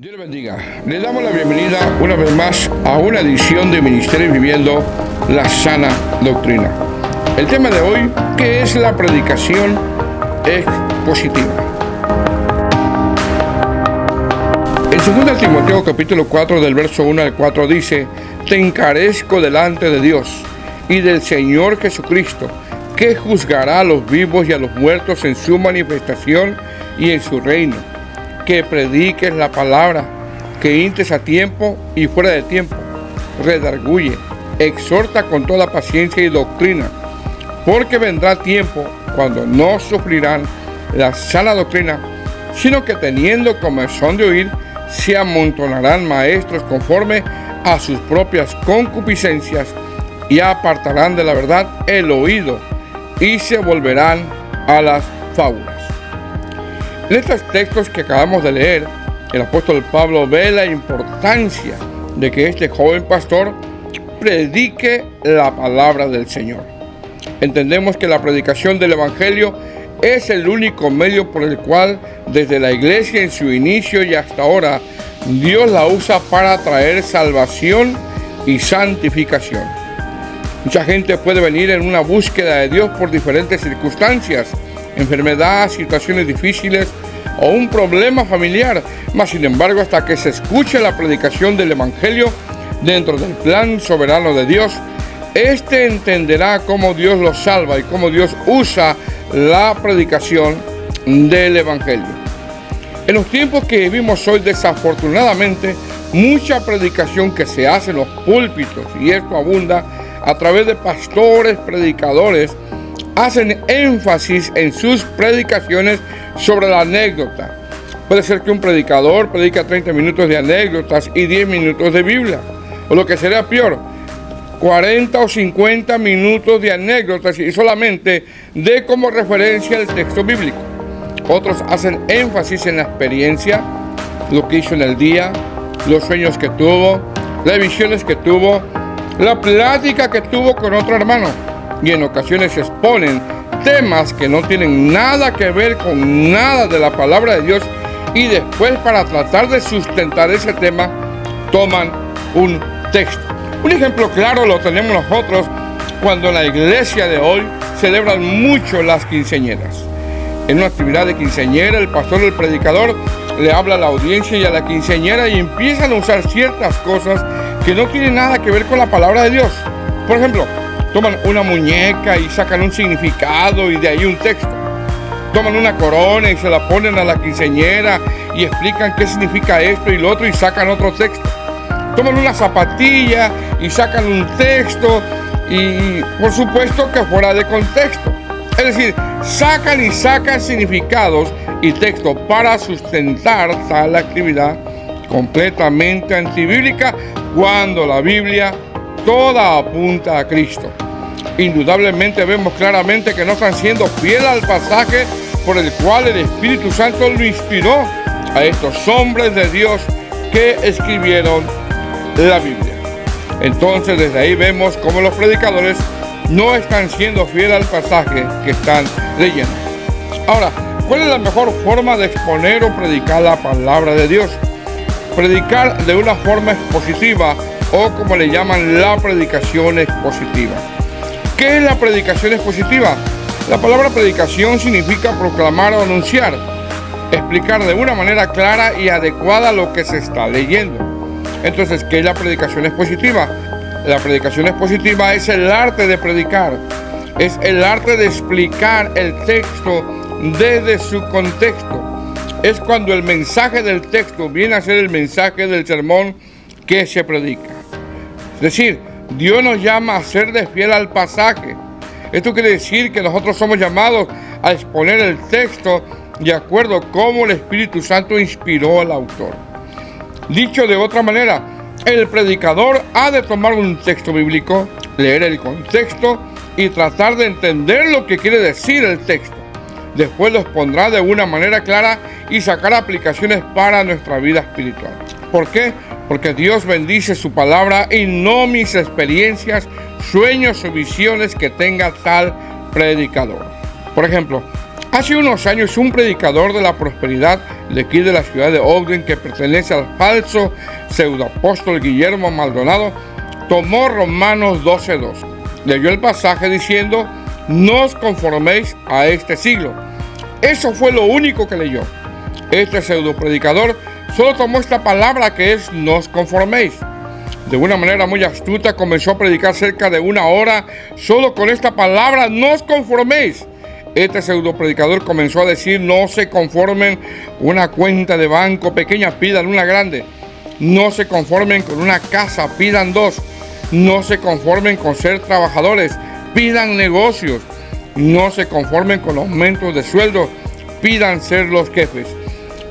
Dios le bendiga. Le damos la bienvenida una vez más a una edición de Ministerio Viviendo la Sana Doctrina. El tema de hoy, ¿qué es la predicación expositiva? En 2 Timoteo capítulo 4 del verso 1 al 4 dice: Te encarezco delante de Dios y del Señor Jesucristo, que juzgará a los vivos y a los muertos en su manifestación y en su reino, que prediques la palabra, que instes a tiempo y fuera de tiempo, redarguye, exhorta con toda paciencia y doctrina, porque vendrá tiempo cuando no sufrirán la sana doctrina, sino que teniendo comezón de oír, se amontonarán maestros conforme a sus propias concupiscencias, y apartarán de la verdad el oído, y se volverán a las fábulas. En estos textos que acabamos de leer, el apóstol Pablo ve la importancia de que este joven pastor predique la palabra del Señor. Entendemos que la predicación del Evangelio es el único medio por el cual, desde la iglesia en su inicio y hasta ahora, Dios la usa para traer salvación y santificación. Mucha gente puede venir en una búsqueda de Dios por diferentes circunstancias, enfermedad, situaciones difíciles o un problema familiar, mas sin embargo, hasta que se escuche la predicación del Evangelio dentro del plan soberano de Dios, éste entenderá cómo Dios lo salva y cómo Dios usa la predicación del Evangelio. En los tiempos que vivimos hoy, desafortunadamente, mucha predicación que se hace en los púlpitos, y esto abunda a través de pastores, predicadores, hacen énfasis en sus predicaciones sobre la anécdota. Puede ser que un predicador predica 30 minutos de anécdotas y 10 minutos de Biblia, o lo que sería peor, 40 o 50 minutos de anécdotas y solamente de como referencia el texto bíblico. Otros hacen énfasis en la experiencia, lo que hizo en el día, los sueños que tuvo, las visiones que tuvo, la plática que tuvo con otro hermano, y en ocasiones exponen temas que no tienen nada que ver con nada de la palabra de Dios, y después, para tratar de sustentar ese tema, toman un texto. Un ejemplo claro lo tenemos nosotros cuando en la iglesia de hoy celebran mucho las quinceañeras. En una actividad de quinceañera, el pastor o el predicador le habla a la audiencia y a la quinceañera y empiezan a usar ciertas cosas que no tienen nada que ver con la palabra de Dios. Por ejemplo, toman una muñeca y sacan un significado y de ahí un texto. Toman una corona y se la ponen a la quinceañera y explican qué significa esto y lo otro y sacan otro texto. Toman una zapatilla y sacan un texto y por supuesto que fuera de contexto. Es decir, sacan significados y texto para sustentar tal actividad completamente antibíblica, cuando la Biblia toda apunta a Cristo. Indudablemente vemos claramente que no están siendo fieles al pasaje por el cual el Espíritu Santo lo inspiró a estos hombres de Dios que escribieron la Biblia. Entonces, desde ahí vemos cómo los predicadores no están siendo fieles al pasaje que están leyendo. Ahora, ¿cuál es la mejor forma de exponer o predicar la palabra de Dios? Predicar de una forma expositiva, o como le llaman, la predicación expositiva. ¿Qué es la predicación expositiva? La palabra predicación significa proclamar o anunciar, explicar de una manera clara y adecuada lo que se está leyendo. Entonces, ¿qué es la predicación expositiva? La predicación expositiva es el arte de predicar, es el arte de explicar el texto desde su contexto. Es cuando el mensaje del texto viene a ser el mensaje del sermón que se predica. Es decir, Dios nos llama a ser de fiel al pasaje. Esto quiere decir que nosotros somos llamados a exponer el texto de acuerdo a cómo el Espíritu Santo inspiró al autor. Dicho de otra manera, el predicador ha de tomar un texto bíblico, leer el contexto y tratar de entender lo que quiere decir el texto. Después lo expondrá de una manera clara y sacar aplicaciones para nuestra vida espiritual. ¿Por qué? Porque Dios bendice su palabra y no mis experiencias, sueños o visiones que tenga tal predicador. Por ejemplo, Hace unos años un predicador de la prosperidad de aquí de la ciudad de Ogden, que pertenece al falso pseudoapóstol Guillermo Maldonado, tomó Romanos 12:2. Leyó el pasaje diciendo: no os conforméis a este siglo. Eso fue lo único que leyó. Este pseudopredicador solo tomó esta palabra que es no os conforméis. De una manera muy astuta comenzó a predicar cerca de una hora solo con esta palabra: no os conforméis. Este pseudopredicador comenzó a decir: no se conformen con una cuenta de banco pequeña, pidan una grande. No se conformen con una casa, pidan dos. No se conformen con ser trabajadores, pidan negocios. No se conformen con aumentos de sueldo, pidan ser los jefes.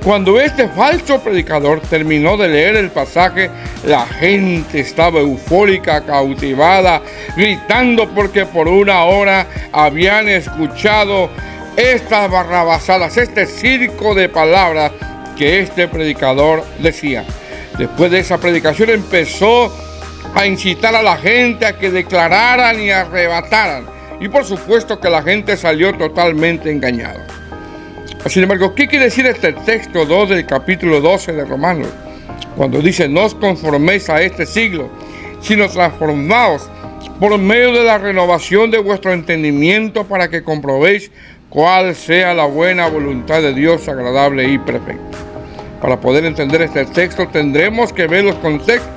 Cuando este falso predicador terminó de leer el pasaje, la gente estaba eufórica, cautivada, gritando porque por una hora habían escuchado estas barrabasadas, este circo de palabras que este predicador decía. Después de esa predicación empezó a incitar a la gente a que declararan y arrebataran. Y por supuesto que la gente salió totalmente engañada. Sin embargo, ¿qué quiere decir este texto 2 del capítulo 12 de Romanos? Cuando dice: no os conforméis a este siglo, sino transformaos por medio de la renovación de vuestro entendimiento, para que comprobéis cuál sea la buena voluntad de Dios, agradable y perfecta. Para poder entender este texto tendremos que ver los contextos.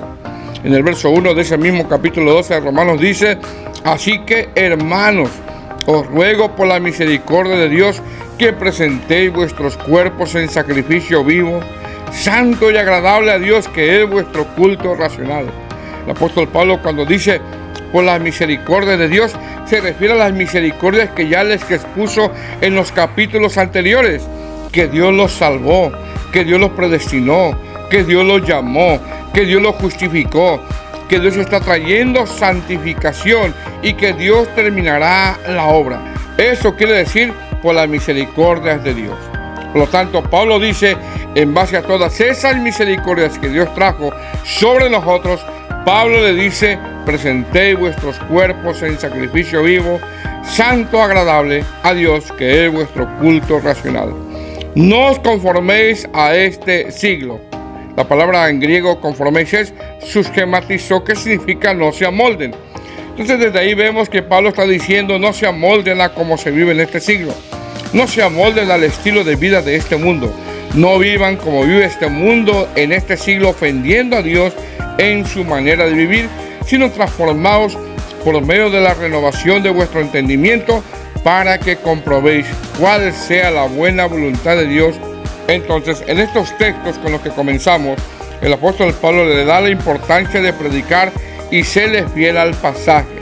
En el verso 1 de ese mismo capítulo 12 de Romanos dice: así que, hermanos, os ruego por la misericordia de Dios que presentéis vuestros cuerpos en sacrificio vivo, santo y agradable a Dios, que es vuestro culto racional. El apóstol Pablo, cuando dice por la misericordia de Dios, se refiere a las misericordias que ya les expuso en los capítulos anteriores, que Dios los salvó, que Dios los predestinó, que Dios los llamó, que Dios los justificó, que Dios está trayendo santificación y que Dios terminará la obra. Eso quiere decir por las misericordias de Dios. Por lo tanto, Pablo dice, en base a todas esas misericordias que Dios trajo sobre nosotros, Pablo le dice: presentéis vuestros cuerpos en sacrificio vivo, santo, agradable a Dios, que es vuestro culto racional. No os conforméis a este siglo. La palabra en griego conforméis es susquematizo, que significa no se amolden. Entonces desde ahí vemos que Pablo está diciendo: no se amolden a cómo se vive en este siglo. No se amolden al estilo de vida de este mundo. No vivan como vive este mundo en este siglo, ofendiendo a Dios en su manera de vivir, sino transformados por medio de la renovación de vuestro entendimiento, para que comprobéis cuál sea la buena voluntad de Dios. Entonces, en estos textos con los que comenzamos, el apóstol Pablo le da la importancia de predicar y serle fiel al pasaje.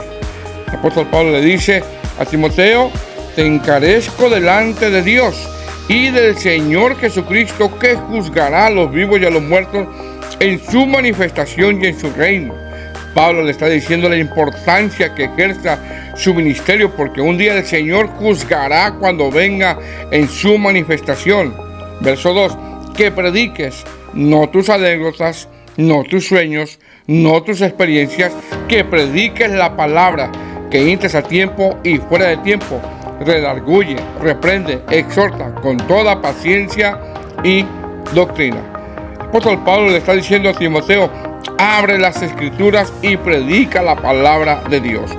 El apóstol Pablo le dice a Timoteo: te encarezco delante de Dios y del Señor Jesucristo, que juzgará a los vivos y a los muertos en su manifestación y en su reino. Pablo le está diciendo la importancia que ejerza su ministerio, porque un día el Señor juzgará cuando venga en su manifestación. Verso 2, que prediques no tus anécdotas, no tus sueños, no tus experiencias, que prediques la palabra, que instes a tiempo y fuera de tiempo, redarguye, reprende, exhorta con toda paciencia y doctrina. El apóstol Pablo le está diciendo a Timoteo: abre las escrituras y predica la palabra de Dios.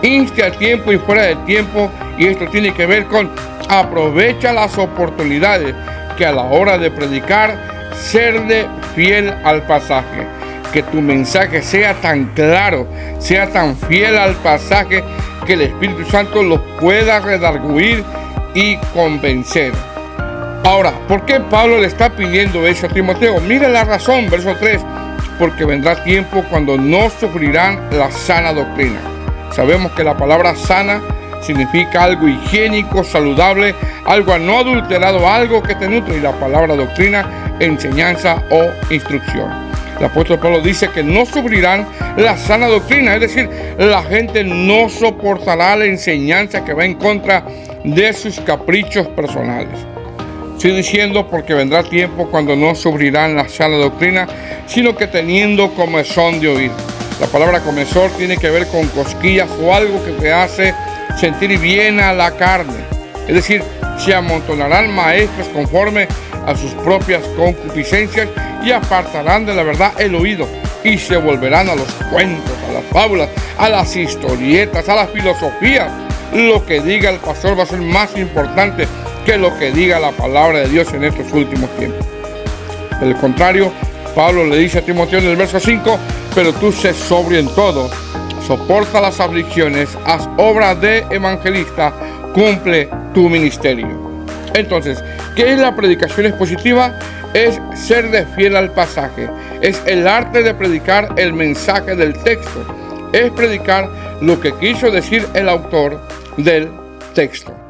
Inste a tiempo y fuera de tiempo, y esto tiene que ver con aprovecha las oportunidades, que a la hora de predicar, serle fiel al pasaje. Que tu mensaje sea tan claro, sea tan fiel al pasaje, que el Espíritu Santo lo pueda redarguir y convencer. Ahora, ¿por qué Pablo le está pidiendo eso a Timoteo? Mira la razón, verso 3. Porque vendrá tiempo cuando no sufrirán la sana doctrina. Sabemos que la palabra sana significa algo higiénico, saludable, algo no adulterado, algo que te nutre. Y la palabra doctrina, enseñanza o instrucción. El apóstol Pablo dice que no sufrirán la sana doctrina, es decir, la gente no soportará la enseñanza que va en contra de sus caprichos personales. Estoy diciendo porque vendrá tiempo cuando no sufrirán la sana doctrina, sino que teniendo comezón de oír. La palabra comezón tiene que ver con cosquillas o algo que te hace sentir bien a la carne. Es decir, se amontonarán maestros conforme a sus propias concupiscencias y apartarán de la verdad el oído y se volverán a los cuentos, a las fábulas, a las historietas, a las filosofías. Lo que diga el pastor va a ser más importante que lo que diga la palabra de Dios en estos últimos tiempos. Por el contrario, Pablo le dice a Timoteo en el verso 5, pero tú sé sobrio en todo, soporta las aflicciones, haz obra de evangelista, cumple tu ministerio. Entonces, ¿qué es la predicación expositiva? Es ser de fiel al pasaje, es el arte de predicar el mensaje del texto, es predicar lo que quiso decir el autor del texto.